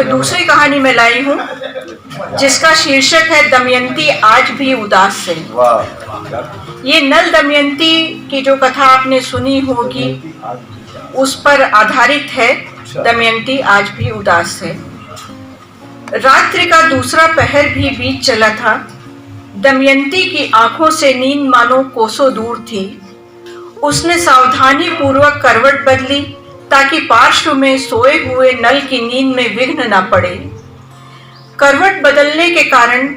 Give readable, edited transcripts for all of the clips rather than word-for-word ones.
दूसरी कहानी में लाई हूँ जिसका शीर्षक है दमयंती आज भी उदास है। ये नल दमयंती की जो कथा आपने सुनी होगी उस पर आधारित है। दमयंती आज भी उदास है। रात्रि का दूसरा पहर भी बीत चला था। दमयंती की आंखों से नींद मानो कोसों दूर थी। उसने सावधानी पूर्वक करवट बदली ताकि पार्श्व में सोए हुए नल की नींद में विघ्न न पड़े। करवट बदलने के कारण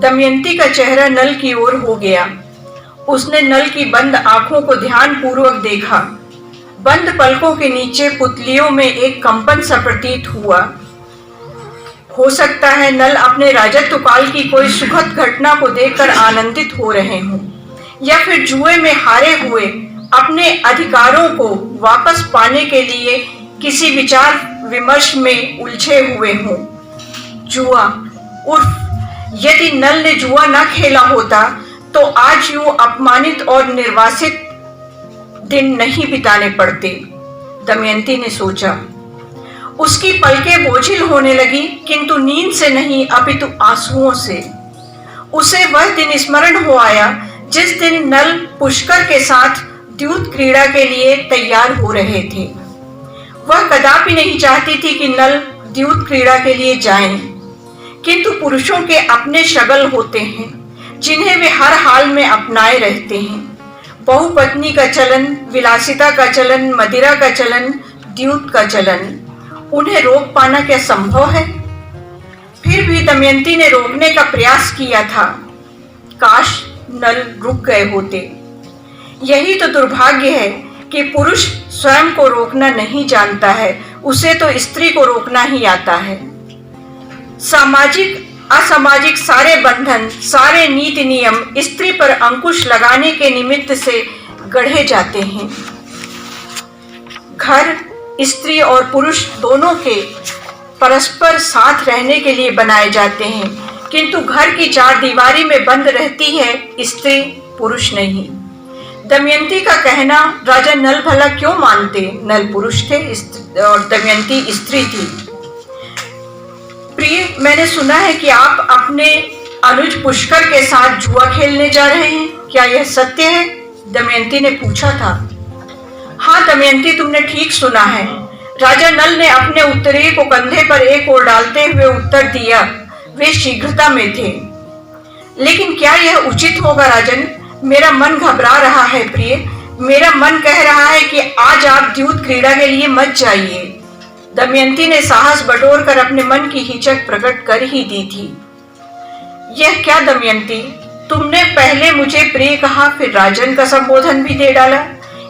दमयंती का चेहरा नल की ओर हो गया। उसने नल की बंद आंखों को ध्यान पूर्वक देखा। बंद पलकों के नीचे पुतलियों में एक कंपन सा प्रतीत हुआ। हो सकता है नल अपने राजत्व काल की कोई सुखद घटना को देखकर आनंदित हो रहे हों, या फिर जुए में हारे हुए अपने अधिकारों को वापस पाने के लिए किसी विचार विमर्श में उलझे हुए हों। जुआ उर्फ यदि नल ने जुआ न खेला होता तो आज यूं अपमानित और निर्वासित दिन नहीं बिताने पड़ते, दमयंती ने सोचा। उसकी पलकें बोझिल होने लगी, किंतु नींद से नहीं अपितु आंसुओं से। उसे वह दिन स्मरण हो आया जिस दिन नल पुष्कर के साथ द्यूत क्रीड़ा के लिए तैयार हो रहे थे। वह कदापि नहीं चाहती थी कि नल द्यूत क्रीड़ा के लिए जाएं, किंतु पुरुषों के अपने शगल होते हैं जिन्हें वे हर हाल में अपनाए रहते हैं। बहुपत्नी का चलन, विलासिता का चलन, मदिरा का चलन, द्यूत का चलन, उन्हें रोक पाना क्या संभव है? फिर भी दमयंती ने रोकने का प्रयास किया था। काश नल रुक गए होते। यही तो दुर्भाग्य है कि पुरुष स्वयं को रोकना नहीं जानता है, उसे तो स्त्री को रोकना ही आता है। सामाजिक असामाजिक सारे बंधन, सारे नीति नियम स्त्री पर अंकुश लगाने के निमित्त से गढ़े जाते हैं। घर स्त्री और पुरुष दोनों के परस्पर साथ रहने के लिए बनाए जाते हैं, किंतु घर की चार दीवारी में बंद रहती है स्त्री, पुरुष नहीं। दमयंती का कहना राजा नल भला क्यों मानते? नल पुरुष थे और दमयंती स्त्री थी। प्रिय, मैंने सुना है कि आप अपने अनुज पुष्कर के साथ जुआ खेलने जा रहे हैं, क्या यह सत्य है? दमयंती ने पूछा था। हाँ दमयंती, तुमने ठीक सुना है। राजा नल ने अपने उत्तरीय को कंधे पर एक ओर डालते हुए उत्तर दिया। वे शीघ्रता में थे। लेकिन क्या यह उचित होगा राजन? मेरा मन घबरा रहा है प्रिय। मेरा मन कह रहा है कि आज आप द्यूत क्रीड़ा के लिए मत जाइए। दमयंती ने साहस बटोर कर अपने मन की हिचक प्रकट कर ही दी थी। यह क्या दमयंती, तुमने पहले मुझे प्रिय कहा, फिर राजन का संबोधन भी दे डाला।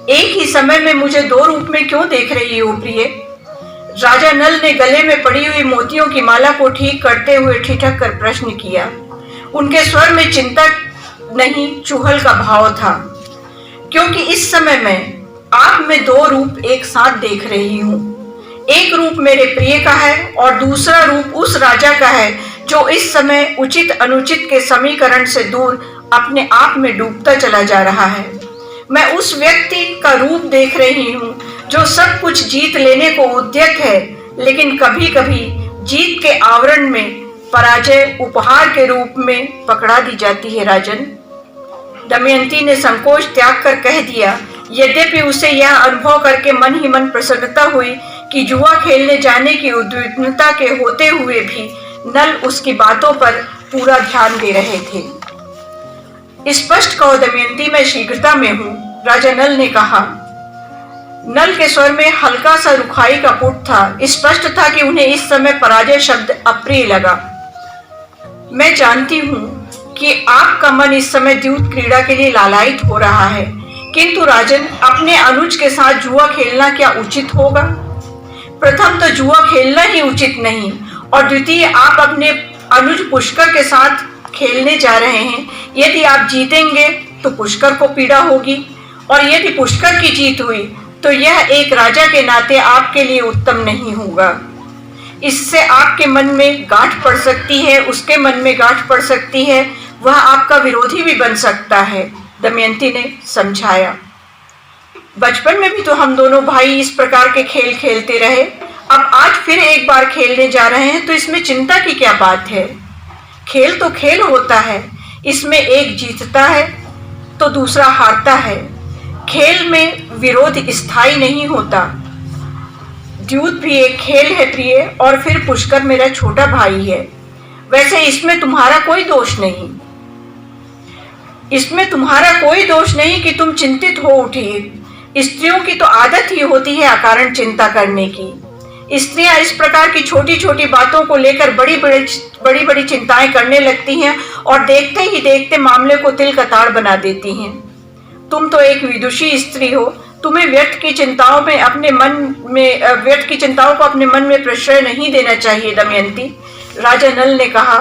एक ही समय में मुझे दो रूप में क्यों देख रही हो प्रिय? राजा नल ने गले में पड़ी हुई मोतियों की माला को ठीक करते हुए ठिठक कर प्रश्न किया। उनके स्वर में चिंता नहीं, चुहल का भाव था। क्योंकि इस समय मैं आप में दो रूप एक साथ देख रही हूँ। एक रूप मेरे प्रिय का है और दूसरा रूप उस राजा का है जो इस समय उचित अनुचित के समीकरण से दूर अपने आप में डूबता चला जा रहा है। मैं उस व्यक्ति का रूप देख रही हूँ जो सब कुछ जीत लेने को उद्यत है, लेकिन कभी कभी जीत के आवरण में पराजय उपहार के रूप में पकड़ा दी जाती है राजन। दमयंती ने संकोच त्याग कर कह दिया। यद्यपि उसे यह अनुभव करके मन ही मन प्रसन्नता हुई कि जुआ खेलने जाने की उद्विग्नता के होते हुए भी नल उसकी बातों पर पूरा ध्यान दे रहे थे। स्पष्ट कहो दमयंती, मैं शीघ्रता में हूँ, राजा नल ने कहा। नल के स्वर में हल्का सा रुखाई का पुट था। स्पष्ट था कि उन्हें इस समय पराजय शब्द अप्रिय लगा। मैं जानती हूँ कि आपका मन इस समय द्यूत क्रीड़ा के लिए लालायित हो रहा है, किंतु राजन, अपने अनुज के साथ जुआ खेलना क्या उचित होगा? प्रथम तो जुआ खेलना ही उचित नहीं, और द्वितीय आप अपने अनुज पुष्कर के साथ खेलने जा रहे हैं। यदि आप जीतेंगे तो पुष्कर को पीड़ा होगी, और यदि पुष्कर की जीत हुई तो यह एक राजा के नाते आपके लिए उत्तम नहीं होगा। इससे आपके मन में गांठ पड़ सकती है, उसके मन में गांठ पड़ सकती है, वह आपका विरोधी भी बन सकता है, दमयंती ने समझाया। बचपन में भी तो हम दोनों भाई इस प्रकार के खेल खेलते रहे, अब आज फिर एक बार खेलने जा रहे हैं तो इसमें चिंता की क्या बात है। खेल तो खेल होता है, इसमें एक जीतता है तो दूसरा हारता है। खेल में विरोध स्थायी नहीं होता। द्यूत भी एक खेल है प्रिय, और फिर पुष्कर मेरा छोटा भाई है। वैसे इसमें तुम्हारा कोई दोष नहीं, इसमें तुम्हारा कोई दोष नहीं कि तुम चिंतित हो उठी। स्त्रियों की तो आदत ही होती है अकारण चिंता करने की। स्त्रियां इस प्रकार की छोटी छोटी बातों को लेकर बड़ी बड़ी चिंताएं करने लगती हैं और देखते ही देखते मामले को तिल का ताड़ बना देती हैं। तुम तो एक विदुषी स्त्री हो, तुम्हें व्यर्थ की चिंताओं को अपने मन में प्रश्रय नहीं देना चाहिए दमयंती, राजा नल ने कहा,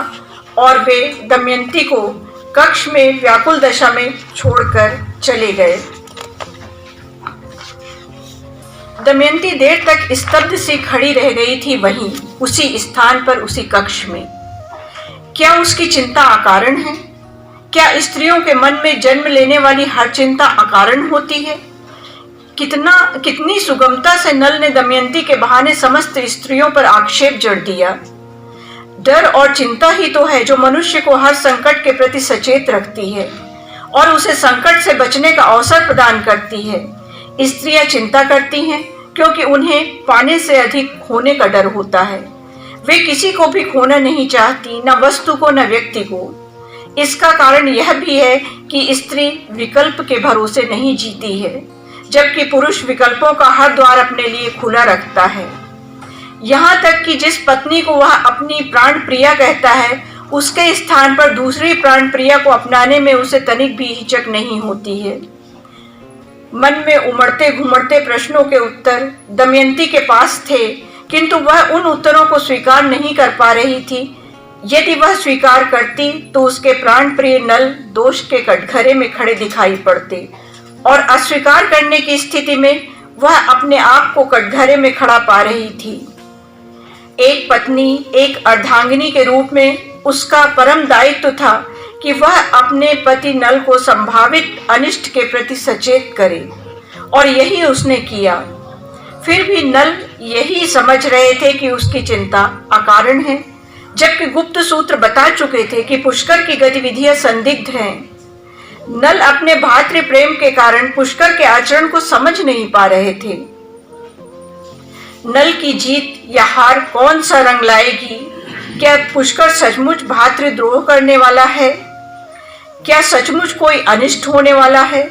और वे दमयंती को कक्ष में व्याकुल दशा में छोड़कर चले गए। दमयंती देर तक स्तब्ध सी खड़ी रह गई थी, वहीं उसी स्थान पर, उसी कक्ष में। क्या उसकी चिंता अकारण है? क्या स्त्रियों के मन में जन्म लेने वाली हर चिंता अकारण होती है? कितनी सुगमता से नल ने दमयंती के बहाने समस्त स्त्रियों पर आक्षेप जड़ दिया। डर और चिंता ही तो है जो मनुष्य को हर संकट के प्रति सचेत रखती है और उसे संकट से बचने का अवसर प्रदान करती है। स्त्रियां चिंता करती हैं क्योंकि उन्हें पाने से अधिक खोने का डर होता है। वे किसी को भी खोना नहीं चाहती, न वस्तु को न व्यक्ति को। इसका कारण यह भी है कि स्त्री विकल्प के भरोसे नहीं जीती है, जबकि पुरुष विकल्पों का हर द्वार अपने लिए खुला रखता है। यहाँ तक कि जिस पत्नी को वह अपनी प्राण प्रिया कहता है, उसके स्थान पर दूसरी प्राण प्रिया को अपनाने में उसे तनिक भी हिचक नहीं होती है। मन में उमड़ते घुमड़ते प्रश्नों के उत्तर दमयंती के पास थे, किंतु वह उन उत्तरों को स्वीकार नहीं कर पा रही थी। यदि वह स्वीकार करती तो उसके प्राण प्रिय नल दोष के कटघरे में खड़े दिखाई पड़ते, और अस्वीकार करने की स्थिति में वह अपने आप को कटघरे में खड़ा पा रही थी। एक पत्नी, एक अर्धांगिनी के रूप में उसका परम दायित्व था कि वह अपने पति नल को संभावित अनिष्ट के प्रति सचेत करे, और यही उसने किया। फिर भी नल यही समझ रहे थे कि उसकी चिंता अकारण है, जबकि गुप्त सूत्र बता चुके थे कि पुष्कर की गतिविधियां संदिग्ध हैं। नल अपने भातृ प्रेम के कारण पुष्कर के आचरण को समझ नहीं पा रहे थे। नल की जीत या हार कौन सा रंग लाएगी? क्या पुष्कर सचमुच भातृद्रोह करने वाला है? क्या सचमुच कोई अनिष्ट होने वाला है?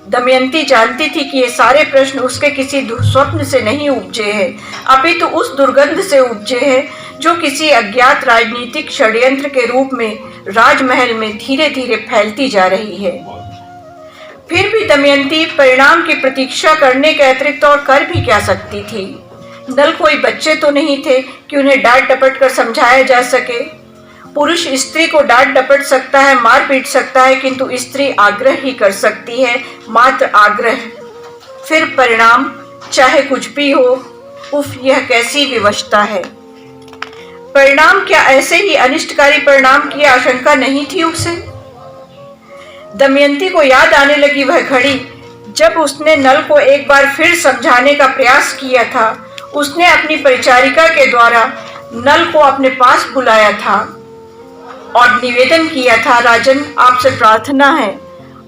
दमयंती जानती थी कि ये सारे प्रश्न उसके किसी दुस्वप्न से नहीं उपजे हैं, अपितु उस दुर्गंध से उपजे हैं जो किसी अज्ञात राजनीतिक षड्यंत्र के रूप में राजमहल में धीरे धीरे फैलती जा रही है। फिर भी दमयंती परिणाम की प्रतीक्षा करने के अतिरिक्त और कर भी क्या सकती थी? नल कोई बच्चे तो नहीं थे कि उन्हें डांट डपट कर समझाया जा सके। पुरुष स्त्री को डांट डपट सकता है, मार पीट सकता है, किंतु स्त्री आग्रह ही कर सकती है, मात्र आग्रह। फिर परिणाम चाहे कुछ भी हो, उफ, यह कैसी विवशता है। परिणाम क्या ऐसे ही अनिष्टकारी परिणाम की आशंका नहीं थी उसे? दमयंती को याद आने लगी वह घड़ी जब उसने नल को एक बार फिर समझाने का प्रयास किया था। उसने अपनी परिचारिका के द्वारा नल को अपने पास बुलाया था और निवेदन किया था, राजन, आपसे प्रार्थना है,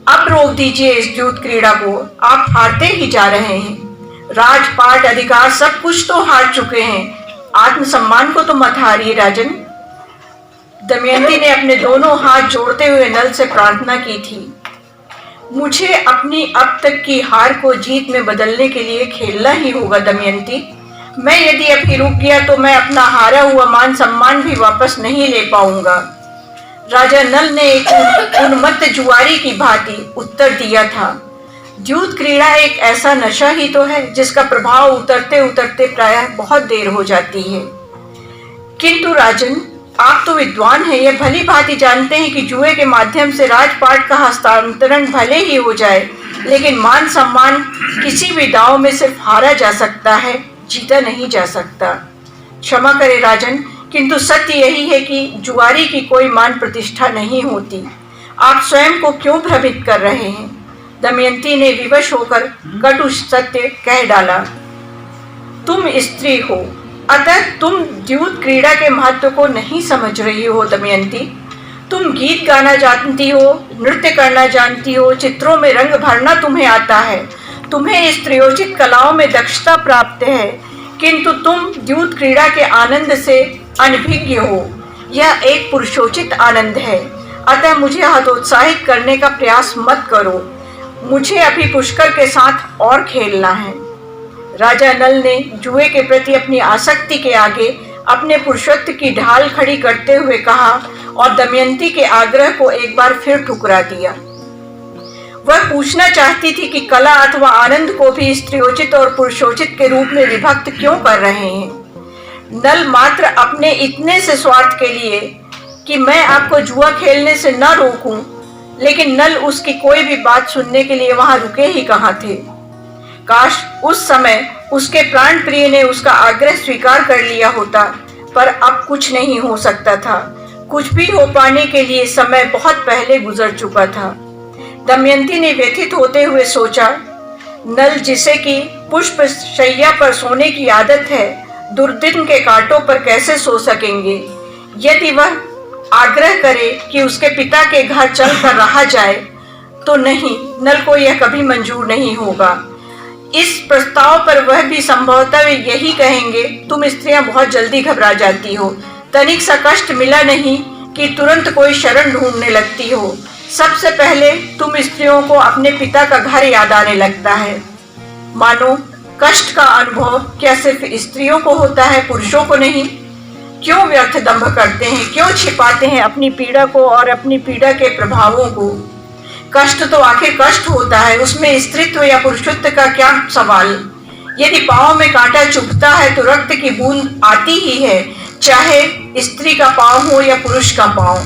अब रोक दीजिए इस जूत क्रीड़ा को। आप हारते ही जा रहे हैं। राजपाट, अधिकार, सब कुछ तो हार चुके हैं। आत्मसम्मान को तो मत हारिए राजन। दमयंती ने अपने दोनों हाथ जोड़ते हुए नल से प्रार्थना की थी। मुझे अपनी अब तक की हार को जीत में बदलने के लिए खेलना ही होगा दमयंती। मैं यदि अभी रुक गया तो मैं अपना हारा हुआ मान सम्मान भी वापस नहीं ले पाऊंगा। राजा नल ने एक उन्मत्त जुआरी की भांति उत्तर दिया था। जूत क्रीड़ा एक ऐसा नशा ही तो है जिसका प्रभाव उतरते उतरते प्रायः बहुत देर हो जाती है। किंतु राजन, आप तो विद्वान हैं, यह भली भांति जानते हैं कि जुए के माध्यम से राजपाट का हस्तांतरण भले ही हो जाए, लेकिन मान सम्मान किसी भी दांव में सिर्फ हारा जा सकता है, जीता नहीं जा सकता। क्षमा करें राजन, किंतु सत्य यही है कि जुआरी की कोई मान प्रतिष्ठा नहीं होती। आप स्वयं को क्यों भ्रमित कर रहे हैं? दमयंती ने विवश होकर कटु सत्य कह डाला। तुम स्त्री हो, अतः तुम द्यूत क्रीड़ा के महत्व को नहीं समझ रही हो। दमयंती, तुम गीत गाना जानती हो, नृत्य करना जानती हो, चित्रों में रंग भरना तुम्हें आता है, तुम्हें स्त्रियोचित कलाओं में दक्षता प्राप्त है, किंतु तुम द्यूत क्रीड़ा के आनंद से अनभिज्ञ हो। यह एक पुरुषोचित आनंद है, अतः मुझे हतोत्साहित करने का प्रयास मत करो। मुझे अभी पुष्कर के साथ और खेलना है। राजा नल ने जुए के प्रति अपनी आसक्ति के आगे अपने पुरुषत्व की ढाल खड़ी करते हुए कहा और दमयंती के आग्रह को एक बार फिर ठुकरा दिया। वह पूछना चाहती थी कि कला अथवा आनंद को भी स्त्रियोचित और पुरुषोचित के रूप में विभक्त क्यों कर रहे हैं। नल मात्र अपने इतने से स्वार्थ के लिए कि मैं आपको जुआ खेलने से न रोकूं, लेकिन नल उसकी कोई भी बात सुनने के लिए वहां रुके ही कहां थे। काश उस समय उसके प्राण प्रिय ने उसका आग्रह स्वीकार कर लिया होता, पर अब कुछ नहीं हो सकता था। कुछ भी हो पाने के लिए समय बहुत पहले गुजर चुका था। दमयंती ने व्यथित होते हुए सोचा, नल जिसे कि पुष्प शैया पर सोने की आदत है, दुर्दिन के कांटों पर कैसे सो सकेंगे। यदि वह आग्रह करे कि उसके पिता के घर चलकर रहा जाए तो नहीं, नल को यह कभी मंजूर नहीं होगा। इस प्रस्ताव पर वह भी संभवतः यही कहेंगे, तुम स्त्रियां बहुत जल्दी घबरा जाती हो, तनिक सा कष्ट मिला नहीं कि तुरंत कोई शरण ढूंढने लगती हो। सबसे पहले तुम स्त्रियों को अपने पिता का घर याद आने लगता है। मानो कष्ट का अनुभव क्या सिर्फ स्त्रियों को होता है, पुरुषों को नहीं? क्यों व्यर्थ दंभ करते हैं, क्यों छिपाते हैं अपनी पीड़ा को और अपनी पीड़ा के प्रभावों को? कष्ट तो आखिर कष्ट होता है, उसमें स्त्रीत्व या पुरुषत्व का क्या सवाल। यदि पांव में कांटा चुभता है तो रक्त की बूंद आती ही है, चाहे स्त्री का पांव हो या पुरुष का पांव।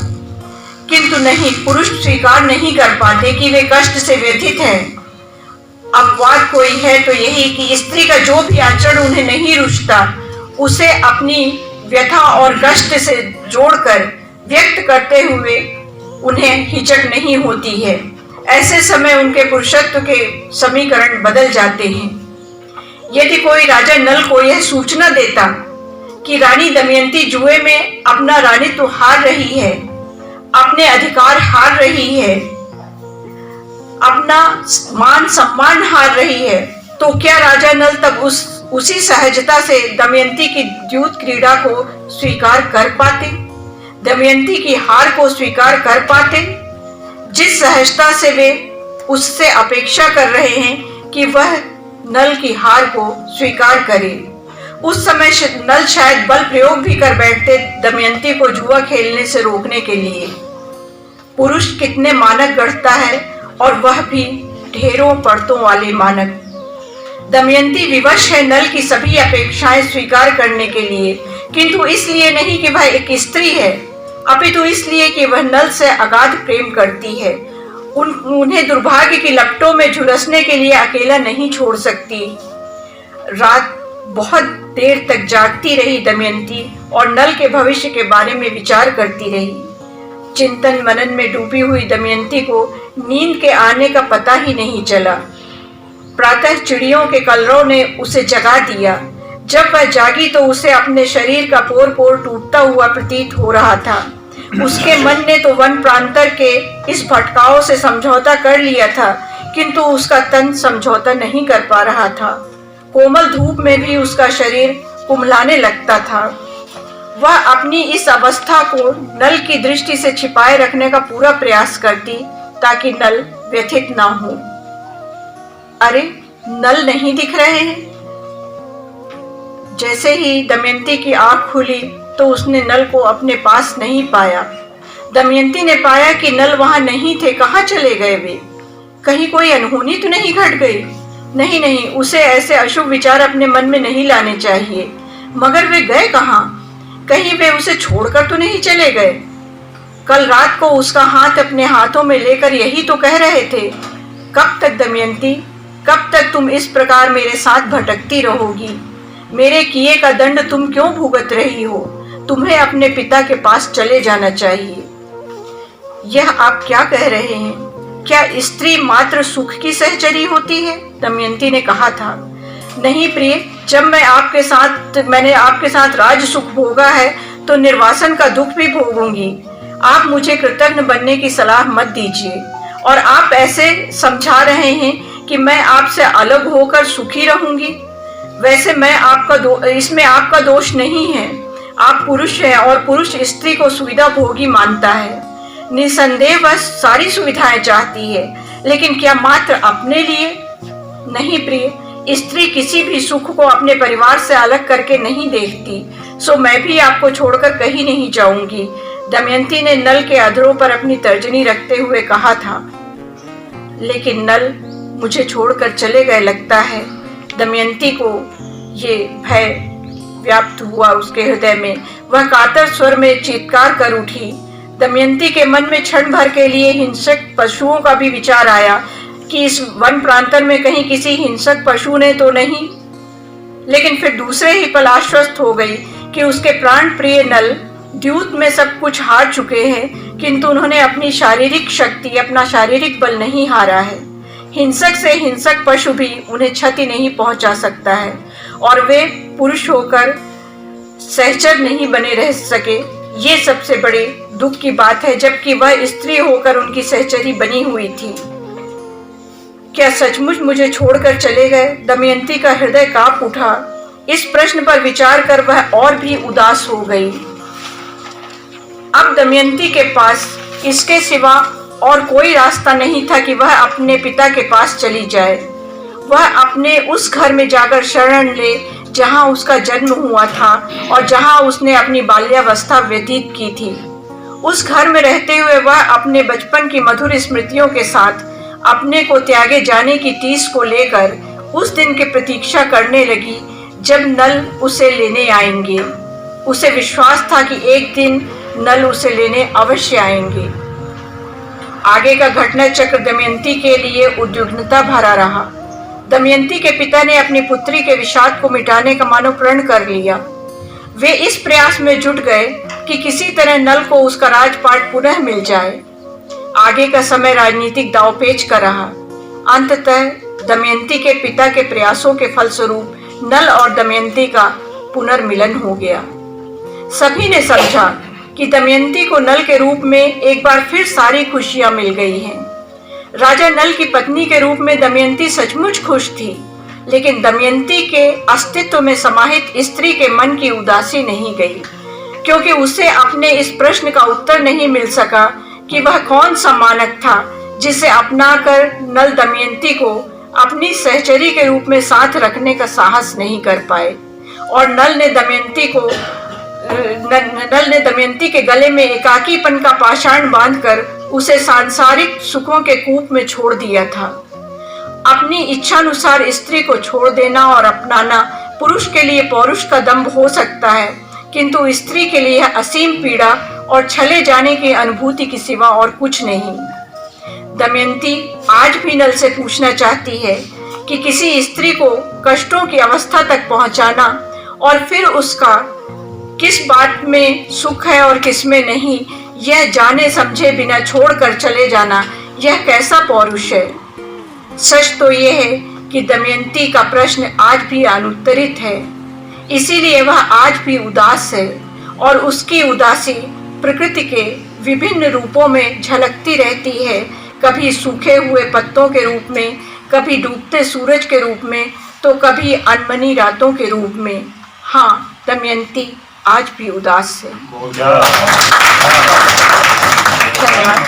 किंतु नहीं, पुरुष स्वीकार नहीं कर पाते कि वे कष्ट से व्यथित हैं। अपवाद कोई है तो यही कि स्त्री का जो भी आचरण उन्हें नहीं रुचता, उसे अपनी व्यथा और कष्ट से जोड़कर व्यक्त करते हुए उन्हें हिचक नहीं होती है। ऐसे समय उनके पुरुषत्व के समीकरण बदल जाते हैं। यदि कोई राजा नल को यह सूचना देता कि रानी दमयंती जुए में अपना रानीत्व हार रही है, अपने अधिकार हार रही है, अपना मान सम्मान हार रही है, तो क्या राजा नल तब उसी सहजता से दमयंती की द्यूत क्रीड़ा को स्वीकार कर पाते, दमयंती की हार को स्वीकार कर पाते, जिस सहजता से वे उससे अपेक्षा कर रहे हैं कि वह नल की हार को स्वीकार करे। उस समय नल शायद बल प्रयोग भी कर बैठते दमयंती को जुआ खेलने से रोकने के लिए। पुरुष कितने मानक गढ़ता है, और वह भी ढेरों परतों वाले मानक। दमयंती विवश है नल की सभी अपेक्षाएं स्वीकार करने के लिए, किंतु इसलिए नहीं कि वह एक स्त्री है, अपितु इसलिए कि वह नल से अगाध प्रेम करती है। उन्हें दुर्भाग्य की लपटों में झुलसने के लिए अकेला नहीं छोड़ सकती। रात बहुत देर तक जागती रही दमयंती और नल के भविष्य के बारे में विचार करती रही। चिंतन मनन में डूबी हुई दमयंती को नींद के आने का पता ही नहीं चला। प्रातः चिड़ियों के कलरव ने उसे जगा दिया। जब वह जागी तो उसे अपने शरीर का पोर पोर टूटता हुआ प्रतीत हो रहा था। उसके मन ने तो वन प्रांतर के इस भटकाव से समझौता कर लिया था, किंतु उसका तन समझौता नहीं कर पा रहा था। कोमल धूप में भी उसका शरीर कुम्हलाने लगता था। वह अपनी इस अवस्था को नल की दृष्टि से छिपाए रखने का पूरा प्रयास करती, ताकि नल व्यथित ना हो। अरे, नल नहीं दिख रहे हैं। जैसे ही दमयंती की आंख खुली तो उसने नल को अपने पास नहीं पाया। दमयंती ने पाया कि नल वहां नहीं थे। कहाँ चले गए वे? कहीं कोई अनहोनी तो नहीं घट गई? नहीं नहीं, उसे ऐसे अशुभ विचार अपने मन में नहीं लाने चाहिए। मगर वे गए कहाँ? कहीं वे उसे छोड़कर तो नहीं चले गए? कल रात को उसका हाथ अपने हाथों में लेकर यही तो कह रहे थे, कब तक दमयंती, कब तक तुम इस प्रकार मेरे साथ भटकती रहोगी? मेरे किए का दंड तुम क्यों भुगत रही हो? तुम्हें अपने पिता के पास चले जाना चाहिए। यह आप क्या कह रहे हैं? क्या स्त्री मात्र सुख की सहचरी होती है? दमयंती ने कहा था। नहीं प्रिय, जब मैंने आपके साथ राज सुख भोगा है तो निर्वासन का दुख भी भोगूंगी। आप मुझे कृतज्ञ बनने की सलाह मत दीजिए। और आप ऐसे समझा रहे हैं कि मैं आपसे अलग होकर सुखी रहूंगी। वैसे इसमें आपका दोष नहीं है। आप पुरुष हैं और पुरुष स्त्री को सुविधा भोगी मानता है। निसंदेह वह सारी सुविधाएं चाहती है, लेकिन क्या मात्र अपने लिए? नहीं प्रिय, स्त्री किसी भी सुख को अपने परिवार से अलग करके नहीं देखती। सो मैं भी आपको छोड़कर कहीं नहीं जाऊंगी, दमयंती ने नल के अधरों पर अपनी तर्जनी रखते हुए कहा था। लेकिन नल मुझे छोड़कर चले गए लगता है। दमयंती को ये भय व्याप्त हुआ उसके हृदय में। वह कातर स्वर में चीत्कार कर उठी। दमयंती के मन में क्षण भर के लिए हिंसक पशुओं का भी विचार आया कि इस वन प्रांतन में कहीं किसी हिंसक पशु ने तो नहीं। लेकिन फिर दूसरे ही पल आश्वस्त हो गई कि उसके प्राण प्रिय नल द्यूत में सब कुछ हार चुके हैं, किंतु उन्होंने अपनी शारीरिक शक्ति, अपना शारीरिक बल नहीं हारा है। हिंसक से हिंसक पशु भी उन्हें क्षति नहीं पहुंचा सकता है और वे पुरुष होकर सहचर नहीं बने रह सके। ये सबसे बड़े दुख की बात है, जबकि वह स्त्री होकर उनकी सहचरी बनी हुई थी। क्या सचमुच मुझे छोड़कर चले गए? दमयंती का हृदय कांप उठा। इस प्रश्न पर विचार कर वह और भी उदास हो गई। अब दमयंती के पास इसके सिवा और कोई रास्ता नहीं था कि वह अपने पिता के पास चली जाए। वह अपने उस घर में जाकर शरण ले जहां उसका जन्म हुआ था और जहां उसने अपनी बाल्यावस्था व्यतीत की थी। उस घर में रहते हुए वह अपने बचपन की मधुर स्मृतियों के साथ अपने को त्यागे जाने की टीस को लेकर उस दिन की प्रतीक्षा करने लगी जब नल उसे लेने आएंगे। उसे विश्वास था कि एक दिन नल उसे लेने अवश्य आएंगे। आगे का घटना चक्र दमयंती के लिए उद्विग्नता भरा रहा। दमयंती के पिता ने अपनी पुत्री के विषाद को मिटाने का मानो प्रण कर लिया। वे इस प्रयास में जुट गए कि किसी तरह नल को उसका राजपाट पुनः मिल जाए। आगे का समय राजनीतिक दांवपेच का रहा। अंततः दमयंती के पिता के प्रयासों के फलस्वरूप नल और दमयंती का पुनर्मिलन हो गया। सभी ने समझा कि दमयंती को नल के रूप में एक बार फिर सारी खुशियां मिल गई हैं। राजा नल की पत्नी के रूप में दमयंती सचमुच खुश थी, लेकिन दमयंती के अस्तित्व में समाहित स्त्री के मन की उदासी नहीं गई, क्योंकि उसे अपने इस प्रश्न का उत्तर नहीं मिल सका कि वह कौन सा मानक था जिसे अपनाकर नल दमयंती को अपनी सहचरी के रूप में साथ रखने का साहस नहीं कर पाए। और नल ने दमयंती के गले में एकाकीपन का पाषाण बांधकर उसे सांसारिक सुखों के कूप में छोड़ दिया था। अपनी इच्छानुसार स्त्री को छोड़ देना और अपनाना पुरुष के लिए पौरुष का दंभ हो सकता है, किंतु स्त्री के लिए असीम पीड़ा और छले जाने की अनुभूति के सिवा और कुछ नहीं। दमयंती आज भी नल से पूछना चाहती है कि किसी स्त्री को कष्टों की अवस्था तक पहुंचाना और फिर उसका किस बात में सुख है और किस में नहीं, यह जाने समझे बिना छोड़कर चले जाना, यह कैसा पौरुष है। सच तो यह है कि दमयंती का प्रश्न आज भी अनुत्तरित है, इसीलिए वह आज भी उदास है और उसकी उदासी प्रकृति के विभिन्न रूपों में झलकती रहती है, कभी सूखे हुए पत्तों के रूप में, कभी डूबते सूरज के रूप में, तो कभी अनमनी रातों के रूप में। हाँ, दमयंती आज भी उदास है। धन्यवाद।